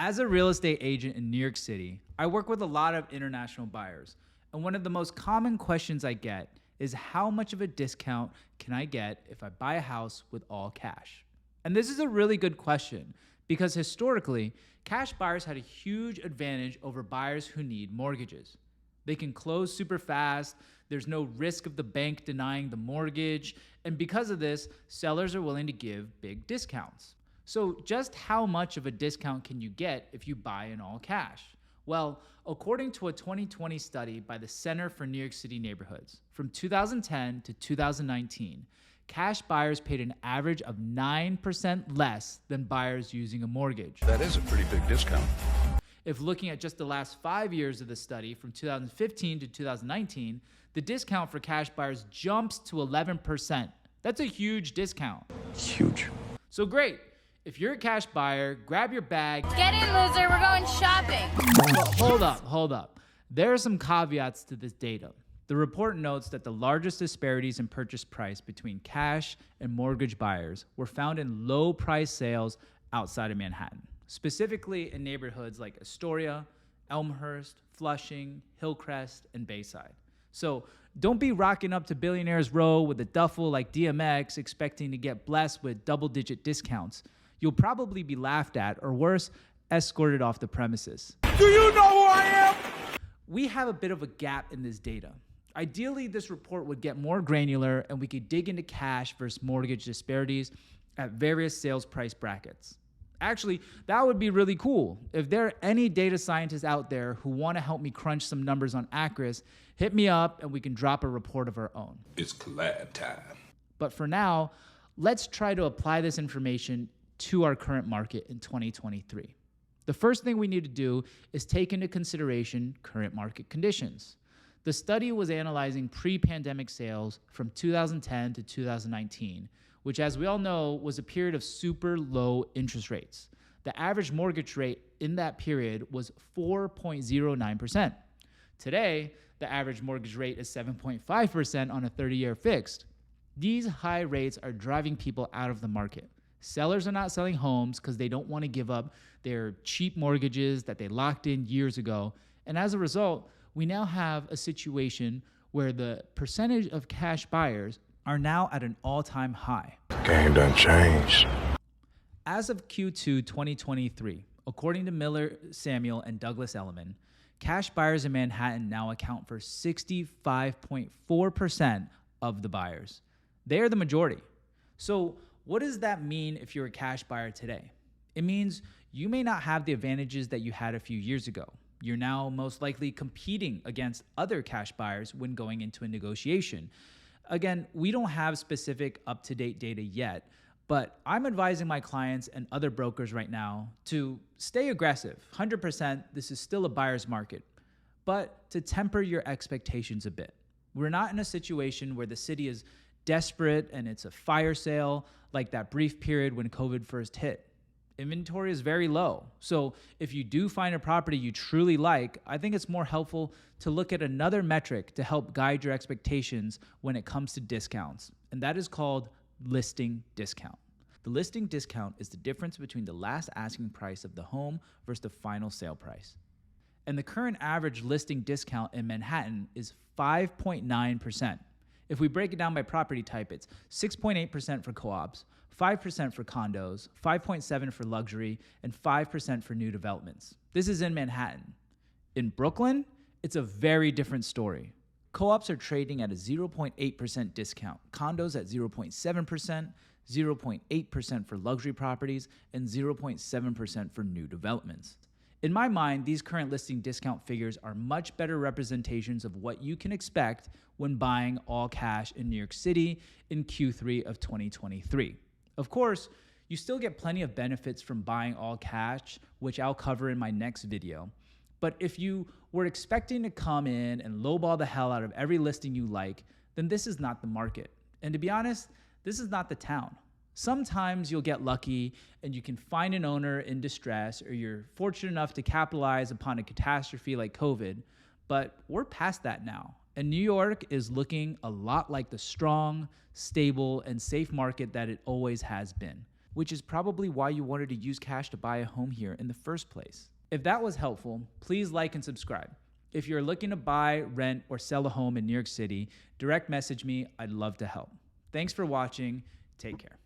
As a real estate agent in New York City, I work with a lot of international buyers. And one of the most common questions I get is how much of a discount can I get if I buy a house with all cash? And this is a really good question because historically, cash buyers had a huge advantage over buyers who need mortgages. They can close super fast, there's no risk of the bank denying the mortgage, and because of this, sellers are willing to give big discounts. So just how much of a discount can you get if you buy in all cash? Well, according to a 2020 study by the Center for New York City Neighborhoods, from 2010 to 2019, cash buyers paid an average of 9% less than buyers using a mortgage. That is a pretty big discount. If looking at just the last 5 years of the study, from 2015 to 2019, the discount for cash buyers jumps to 11%. That's a huge discount. Huge. So great. If you're a cash buyer, grab your bag. Get in, loser, we're going shopping. But hold up. There are some caveats to this data. The report notes that the largest disparities in purchase price between cash and mortgage buyers were found in low price sales outside of Manhattan, specifically in neighborhoods like Astoria, Elmhurst, Flushing, Hillcrest, and Bayside. So don't be rocking up to Billionaires Row with a duffel like DMX expecting to get blessed with double-digit discounts. You'll probably be laughed at, or worse, escorted off the premises. Do you know who I am? We have a bit of a gap in this data. Ideally, this report would get more granular and we could dig into cash versus mortgage disparities at various sales price brackets. Actually, that would be really cool. If there are any data scientists out there who want to help me crunch some numbers on Acris, hit me up and we can drop a report of our own. It's collab time. But for now, let's try to apply this information to our current market in 2023. The first thing we need to do is take into consideration current market conditions. The study was analyzing pre-pandemic sales from 2010 to 2019, which, as we all know, was a period of super low interest rates. The average mortgage rate in that period was 4.09%. Today, the average mortgage rate is 7.5% on a 30-year fixed. These high rates are driving people out of the market. Sellers are not selling homes because they don't want to give up their cheap mortgages that they locked in years ago. And as a result, we now have a situation where the percentage of cash buyers are now at an all-time high. Game done changed. As of Q2 2023, according to Miller, Samuel, and Douglas Elliman, cash buyers in Manhattan now account for 65.4% of the buyers. They are the majority. So what does that mean if you're a cash buyer today? It means you may not have the advantages that you had a few years ago. You're now most likely competing against other cash buyers when going into a negotiation. Again, we don't have specific up-to-date data yet, but I'm advising my clients and other brokers right now to stay aggressive. 100%, this is still a buyer's market, but to temper your expectations a bit. We're not in a situation where the city is desperate and it's a fire sale like that brief period when COVID first hit. Inventory is very low. So if you do find a property you truly like, I think it's more helpful to look at another metric to help guide your expectations when it comes to discounts, and that is called listing discount. The listing discount is the difference between the last asking price of the home versus the final sale price. And the current average listing discount in Manhattan is 5.9%. If we break it down by property type, it's 6.8% for co-ops, 5% for condos, 5.7% for luxury, and 5% for new developments. This is in Manhattan. In Brooklyn, it's a very different story. Co-ops are trading at a 0.8% discount, condos at 0.7%, 0.8% for luxury properties, and 0.7% for new developments. In my mind, these current listing discount figures are much better representations of what you can expect when buying all cash in New York City in Q3 of 2023. Of course, you still get plenty of benefits from buying all cash, which I'll cover in my next video. But if you were expecting to come in and lowball the hell out of every listing you like, then this is not the market. And to be honest, this is not the town. Sometimes you'll get lucky and you can find an owner in distress, or you're fortunate enough to capitalize upon a catastrophe like COVID, but we're past that now. And New York is looking a lot like the strong, stable, and safe market that it always has been. which is probably why you wanted to use cash to buy a home here in the first place. If that was helpful, please like and subscribe. If you're looking to buy, rent, or sell a home in New York City, direct message me. I'd love to help. Thanks for watching. Take care.